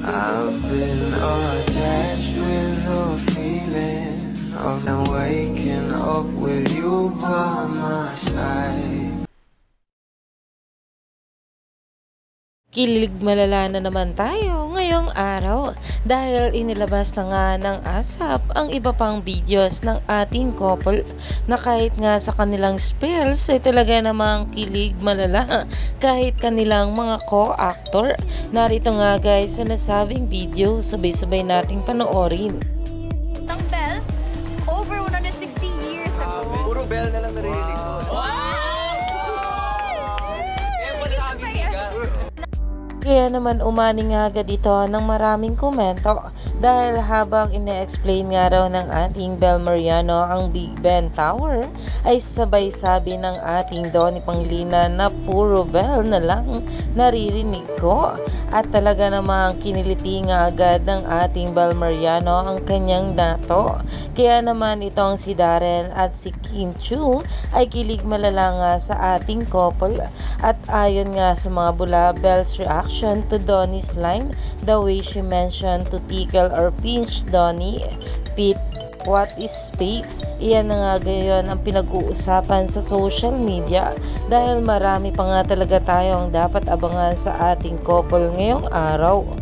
I've been attached with the feeling of waking up with you by my side. Kilig malala na naman tayo ngayong araw dahil inilabas na nga ng ASAP ang iba pang videos ng ating couple na kahit nga sa kanilang spells ay talaga namang kilig malala kahit kanilang mga co-actor. Narito nga guys sa nasabing video, sabay-sabay nating panoorin. Ng Bell, over 160 years ago. Puro Bell na lang narinig ko. Kaya naman umani nga agad ito ng maraming komento dahil habang ine-explain nga raw ng ating Bel Mariano ang Big Ben Tower ay sabay sabi ng ating Donnie Pangilinan na puro Bel na lang naririnig ko at talaga namang kiniliti nga agad ng ating Bel Mariano ang kanyang dato. Kaya naman itong si Darren at si Kim Chu ay kilig malala nga sa ating couple at ayon nga sa mga bula Bel's reaction to Donnie's line, the way she mentioned to tickle or pinch Donnie, Pete, what is space? Iyan na nga gayon ang pinag-uusapan sa social media dahil marami pa nga talaga tayong dapat abangan sa ating couple ngayong araw.